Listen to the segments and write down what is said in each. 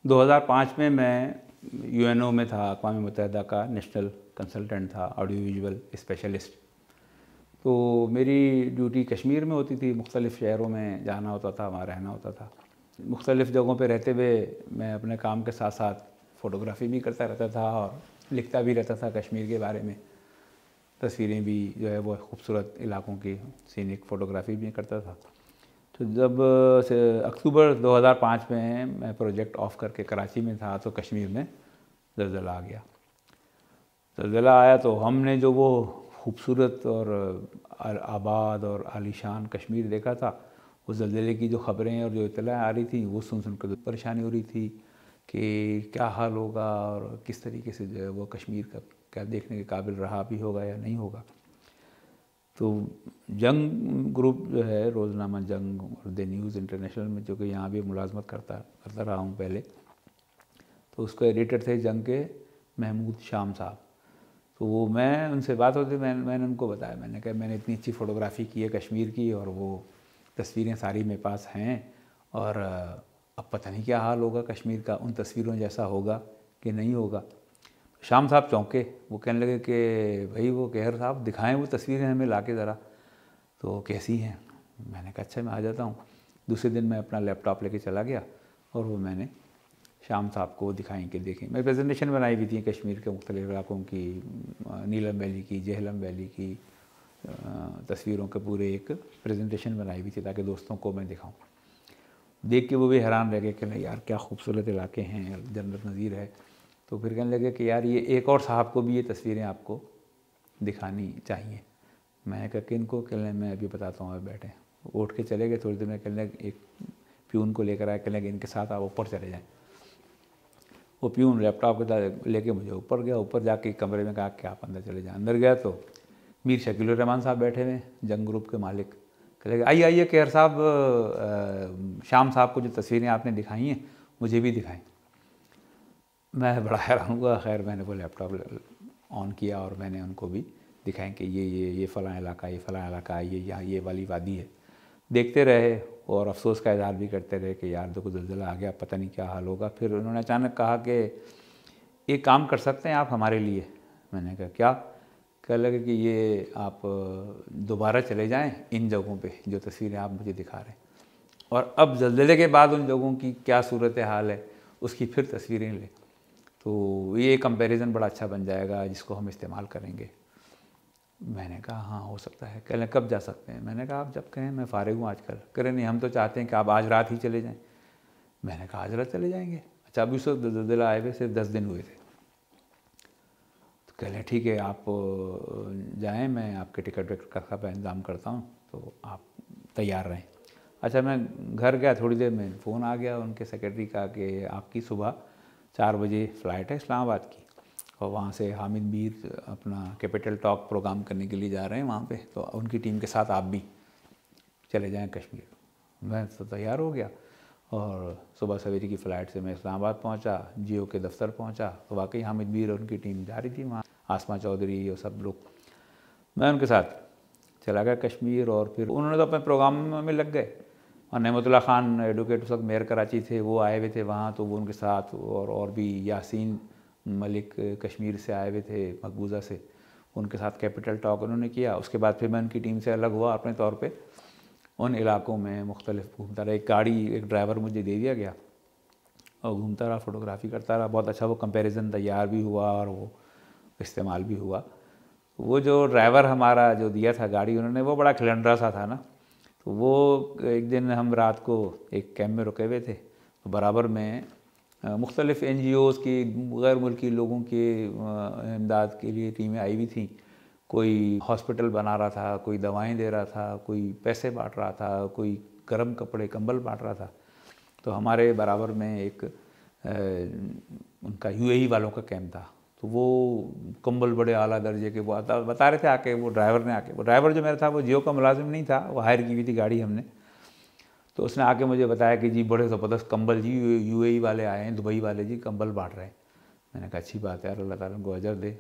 2005 میں UNO میں تھا، اقوام متحدہ کا نیشنل کنسلٹنٹ تھا، آڈیو ویژول اسپیشلسٹ۔ تو میری ڈیوٹی کشمیر میں ہوتی تھی، مختلف شہروں میں جانا ہوتا تھا، وہاں رہنا ہوتا تھا۔ مختلف جگہوں پہ رہتے ہوئے میں اپنے کام کے ساتھ ساتھ فوٹوگرافی بھی کرتا رہتا تھا اور لکھتا بھی رہتا تھا کشمیر کے بارے میں، تصویریں بھی جو ہے وہ خوبصورت علاقوں کی سینک فوٹوگرافی بھی کرتا تھا۔ تو جب اکتوبر 2005 میں پروجیکٹ آف کر کے کراچی میں تھا تو کشمیر میں زلزلہ آ گیا۔ زلزلہ آیا تو ہم نے جو وہ خوبصورت اور آباد اور عالیشان کشمیر دیکھا تھا، وہ زلزلے کی جو خبریں اور جو اطلاع آ رہی تھیں وہ سن کر پریشانی ہو رہی تھی کہ کیا حال ہوگا اور کس طریقے سے جو ہے وہ کشمیر کا کیا دیکھنے کے قابل رہا بھی ہوگا یا نہیں ہوگا۔ تو جنگ گروپ جو ہے، روزنامہ جنگ اور دی نیوز انٹرنیشنل میں، جو کہ یہاں بھی ملازمت کرتا رہا ہوں پہلے، تو اس کے ایڈیٹر تھے جنگ کے محمود شام صاحب۔ تو وہ میں ان سے بات ہوتی، میں نے ان کو بتایا، میں نے کہا میں نے اتنی اچھی فوٹوگرافی کی ہے کشمیر کی اور وہ تصویریں ساری میرے پاس ہیں، اور اب پتہ نہیں کیا حال ہوگا کشمیر کا، ان تصویروں جیسا ہوگا کہ نہیں ہوگا۔ شام صاحب چونکے، وہ کہنے لگے کہ بھائی وہ قہر صاحب دکھائیں وہ تصویریں ہمیں لا کے ذرا، تو کیسی ہیں؟ میں نے کہا اچھا میں آ جاتا ہوں۔ دوسرے دن میں اپنا لیپ ٹاپ لے کے چلا گیا اور وہ میں نے شام صاحب کو دکھائیں کہ دیکھیں۔ میں پریزنٹیشن بنائی ہوئی تھی کشمیر کے مختلف علاقوں کی، نیلم ویلی کی، جہلم ویلی کی تصویروں کے پورے ایک پریزنٹیشن بنائی ہوئی تھی تاکہ دوستوں کو میں دکھاؤں۔ دیکھ کے وہ بھی حیران رہ گئے کہ یار کیا خوبصورت علاقے ہیں، جنت نظیر ہے۔ تو پھر کہنے لگے کہ یار یہ ایک اور صاحب کو بھی یہ تصویریں آپ کو دکھانی چاہیے۔ میں نے کہا کہ ان کو، کہنے میں ابھی بتاتا ہوں، اب بیٹھیں۔ اٹھ کے چلے گئے، تھوڑی دیر میں کہنے لگے ایک پیون کو لے کر آئے، کہنے لگے ان کے ساتھ آپ اوپر چلے جائیں۔ وہ پیون لیپ ٹاپ کے لے کے مجھے اوپر گیا، اوپر جا کے کمرے میں کہا کہ آپ اندر چلے جائیں۔ اندر گیا تو میر شکیل الرحمان صاحب بیٹھے ہوئے، جنگ گروپ کے مالک۔ کہنے لگے آئیے قہر صاحب، شام صاحب کو جو تصویریں آپ نے دکھائی ہیں مجھے بھی دکھائیں۔ میں بڑا حیران ہوا۔ خیر میں نے وہ لیپ ٹاپ آن کیا اور میں نے ان کو بھی دکھائیں کہ یہ فلاں علاقہ، یہ فلاں علاقہ، یہاں یہ والی وادی ہے۔ دیکھتے رہے اور افسوس کا اظہار بھی کرتے رہے کہ یار دیکھو زلزلہ آ گیا، پتہ نہیں کیا حال ہوگا۔ پھر انہوں نے اچانک کہا کہ ایک کام کر سکتے ہیں آپ ہمارے لیے؟ میں نے کہا کیا؟ کہنے لگے کہ یہ آپ دوبارہ چلے جائیں ان جگہوں پہ جو تصویریں آپ مجھے دکھا رہے ہیں، اور اب زلزلے کے بعد ان جگہوں کی کیا صورت حال ہے اس کی پھر تصویریں لیں، تو یہ کمپیریزن بڑا اچھا بن جائے گا جس کو ہم استعمال کریں گے۔ میں نے کہا ہاں ہو سکتا ہے۔ کہنے لگے کب جا سکتے ہیں؟ میں نے کہا آپ جب کہیں، میں فارغ ہوں آج کل۔ کہہ رہے نہیں ہم تو چاہتے ہیں کہ آپ آج رات ہی چلے جائیں۔ میں نے کہا آج رات چلے جائیں گے؟ اچھا ابھی اس وقت زلزلہ آئے ہوئے صرف 10 دن ہوئے تھے۔ تو کہہ لیں ٹھیک ہے آپ جائیں، میں آپ کے ٹکٹ وکٹ کا انتظام کرتا ہوں، تو آپ تیار رہیں۔ اچھا میں گھر گیا، تھوڑی دیر میں فون آ گیا ان کے سیکرٹری کا کہ آپ کی صبح 4 بجے فلائٹ ہے اسلام آباد کی، اور وہاں سے حامد میر اپنا کیپٹل ٹاک پروگرام کرنے کے لیے جا رہے ہیں وہاں پہ، تو ان کی ٹیم کے ساتھ آپ بھی چلے جائیں کشمیر۔ میں تو تیار ہو گیا اور صبح سویرے کی فلائٹ سے میں اسلام آباد پہنچا، جیو کے دفتر پہنچا تو واقعی حامد میر اور ان کی ٹیم جا رہی تھی وہاں، آسما چودھری اور سب لوگ۔ میں ان کے ساتھ چلا گیا کشمیر، اور پھر انہوں نے تو اپنے پروگرام میں لگ گئے، اور نعمت اللہ خان ایڈوکیٹ اس وقت میئر کراچی تھے، وہ آئے ہوئے تھے وہاں، تو وہ ان کے ساتھ، اور بھی یاسین ملک کشمیر سے آئے ہوئے تھے مقبوضہ سے، ان کے ساتھ کیپٹل ٹاک انہوں نے کیا۔ اس کے بعد پھر میں ان کی ٹیم سے الگ ہوا اپنے طور پہ، ان علاقوں میں مختلف گھومتا رہا۔ ایک گاڑی، ایک ڈرائیور مجھے دے دیا گیا اور گھومتا رہا، فوٹوگرافی کرتا رہا۔ بہت اچھا وہ کمپیریزن تیار بھی ہوا اور وہ استعمال بھی ہوا۔ وہ جو ڈرائیور ہمارا جو دیا تھا گاڑی انہوں نے، وہ بڑا کھلنڈرا سا تھا نا، تو وہ ایک دن ہم رات کو ایک کیمپ میں رکے ہوئے تھے، تو برابر میں مختلف NGOs کی، غیر ملکی لوگوں کے امداد کے لیے ٹیمیں آئی ہوئی تھیں۔ کوئی ہاسپٹل بنا رہا تھا، کوئی دوائیں دے رہا تھا، کوئی پیسے بانٹ رہا تھا، کوئی گرم کپڑے کمبل بانٹ رہا تھا۔ تو ہمارے برابر میں ایک ان کا UAE والوں کا کیمپ تھا، تو وہ کمبل بڑے اعلیٰ درجے کے وہ بتا رہے تھے آ کے، وہ ڈرائیور نے آ کے، وہ ڈرائیور جو میرا تھا وہ جیو کا ملازم نہیں تھا، وہ ہائر کی ہوئی تھی گاڑی ہم نے، تو اس نے آ کے مجھے بتایا کہ جی بڑے زبردست کمبل جی UAE والے آئے ہیں، دبئی والے جی کمبل بانٹ رہے ہیں۔ میں نے کہا اچھی بات ہے یار، اللہ تعالیٰ ان کو اجر دے۔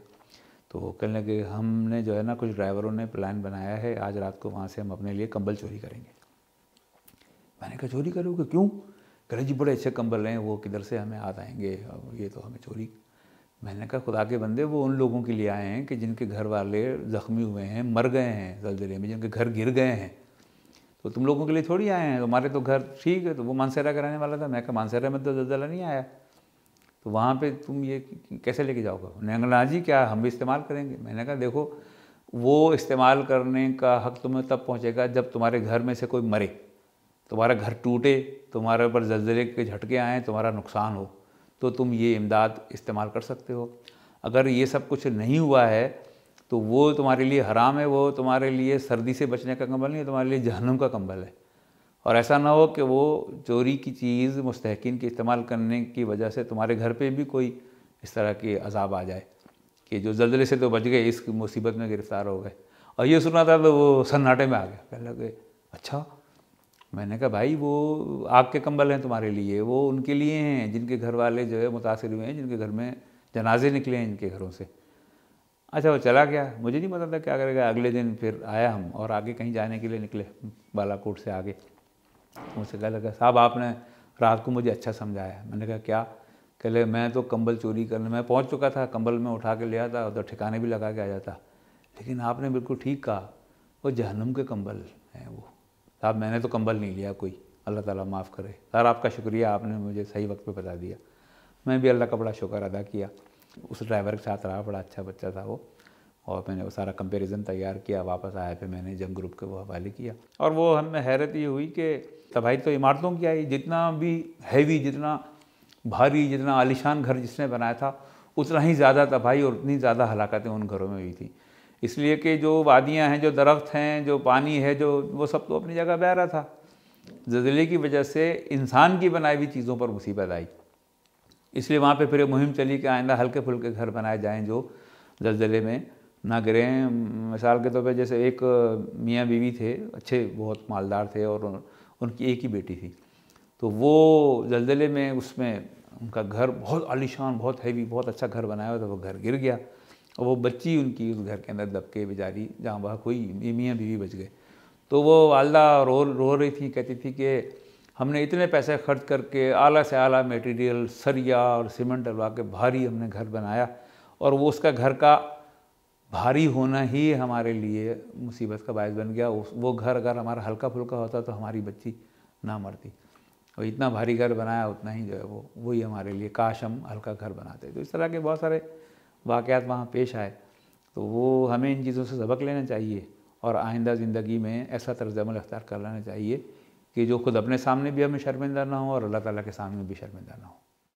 تو کہنے لگے ہم نے جو ہے نا کچھ ڈرائیوروں نے پلان بنایا ہے، آج رات کو وہاں سے ہم اپنے لیے کمبل چوری کریں گے۔ میں نے کہا چوری کرو گے؟ کیوں؟ کہہ رہے جی بڑے اچھے کمبل ہیں، وہ کدھر سے ہمیں ہاتھ آئیں گے، یہ تو ہمیں چوری۔ میں نے کہا خدا کے بندے، وہ ان لوگوں کے لیے آئے ہیں کہ جن کے گھر والے زخمی ہوئے ہیں، مر گئے ہیں زلزلے میں، جن کے گھر گر گئے ہیں، تو تم لوگوں کے لیے تھوڑی آئے ہیں، تمہارے تو گھر ٹھیک ہے۔ تو وہ مانسہرہ کا رہنے والا تھا، میں کہا مانسہرہ میں تو زلزلہ نہیں آیا، تو وہاں پہ تم یہ کیسے لے کے جاؤ گے؟ انہوں نے کہا جی کیا ہم بھی استعمال کریں گے۔ میں نے کہا دیکھو، وہ استعمال کرنے کا حق تمہیں تب پہنچے گا جب تمہارے گھر میں سے کوئی مرے، تمہارا گھر ٹوٹے، تمہارے اوپر زلزلے کے جھٹکے آئیں، تمہارا نقصان ہو، تو تم یہ امداد استعمال کر سکتے ہو۔ اگر یہ سب کچھ نہیں ہوا ہے تو وہ تمہارے لیے حرام ہے، وہ تمہارے لیے سردی سے بچنے کا کمبل نہیں ہے، تمہارے لیے جہنم کا کمبل ہے۔ اور ایسا نہ ہو کہ وہ چوری کی چیز مستحقین کے استعمال کرنے کی وجہ سے تمہارے گھر پہ بھی کوئی اس طرح کے عذاب آ جائے کہ جو زلزلے سے تو بچ گئے، اس مصیبت میں گرفتار ہو گئے۔ اور یہ سنا تھا تو وہ سناٹے میں آ گیا، کہنے لگے اچھا۔ میں نے کہا بھائی وہ آگ کے کمبل ہیں تمہارے لیے، وہ ان کے لیے ہیں جن کے گھر والے جو ہے متاثر ہوئے ہیں، جن کے گھر میں جنازے نکلے ہیں ان کے گھروں سے۔ اچھا وہ چلا گیا، مجھے نہیں پتا تھا کیا کرے گا۔ اگلے دن پھر آیا ہم اور آگے کہیں جانے کے لیے نکلے، بالا کوٹ سے آگے۔ مجھ سے کہنے لگا صاحب آپ نے رات کو مجھے اچھا سمجھایا۔ میں نے کہا کیا؟ کہ لے میں تو کمبل چوری کرنے میں پہنچ چکا تھا، کمبل میں اٹھا کے لیا تھا، ادھر ٹھکانے بھی لگا کے آ جاتا، لیکن آپ نے بالکل ٹھیک کہا، وہ جہنم کے کمبل ہیں وہ۔ صاحب میں نے تو کمبل نہیں لیا کوئی، اللہ تعالیٰ معاف کرے۔ سر آپ کا شکریہ، آپ نے مجھے صحیح وقت پہ بتا دیا۔ میں بھی اللہ کا بڑا شکر ادا کیا۔ اس ڈرائیور کے ساتھ رہا، بڑا اچھا بچہ تھا وہ، اور میں نے وہ سارا کمپیریزن تیار کیا، واپس آیا پھر میں نے جنگ گروپ کے وہ حوالے کیا۔ اور وہ ہمیں حیرت یہ ہوئی کہ تباہی تو عمارتوں کی آئی، جتنا بھی ہیوی، جتنا بھاری، جتنا عالیشان گھر جس نے بنایا تھا، اتنا ہی زیادہ تباہی اور اتنی زیادہ ہلاکتیں ان گھروں میں ہوئی تھیں۔ اس لیے کہ جو وادیاں ہیں، جو درخت ہیں، جو پانی ہے، جو وہ سب تو اپنی جگہ بہہ رہا تھا۔ زلزلے کی وجہ سے انسان کی بنائی ہوئی چیزوں پر مصیبت آئی، اس لیے وہاں پہ پھر مہم چلی کہ آئندہ ہلکے پھلکے گھر بنائے جائیں جو زلزلے میں نہ گریں۔ مثال کے طور پہ جیسے ایک میاں بیوی تھے، اچھے بہت مالدار تھے، اور ان کی ایک ہی بیٹی تھی، تو وہ زلزلے میں اس میں ان کا گھر بہت عالیشان، بہت ہیوی، بہت اچھا گھر بنایا ہوا تھا، وہ گھر گر گیا، اور وہ بچی ان کی اس گھر کے اندر دب کے بیچاری جہاں وہاں کوئی میاں بیوی بچ گئے۔ تو وہ والدہ رو رہی تھی، کہتی تھی کہ ہم نے اتنے پیسے خرچ کر کے اعلیٰ سے اعلیٰ میٹیریل، سریا اور سیمنٹ ڈلوا کے بھاری ہم نے گھر بنایا، اور وہ اس کا گھر کا بھاری ہونا ہی ہمارے لیے مصیبت کا باعث بن گیا۔ وہ گھر اگر ہمارا ہلکا پھلکا ہوتا تو ہماری بچی نہ مرتی، اور اتنا بھاری گھر بنایا اتنا ہی جو ہے وہی ہمارے لیے، کاش ہم ہلکا گھر بناتے۔ تو اس طرح کے بہت سارے واقعات وہاں پیش آئے، تو وہ ہمیں ان چیزوں سے سبق لینا چاہیے، اور آئندہ زندگی میں ایسا طرز عمل اختیار کر لینا چاہیے کہ جو خود اپنے سامنے بھی ہمیں شرمندہ نہ ہو اور اللہ تعالیٰ کے سامنے بھی شرمندہ نہ ہو۔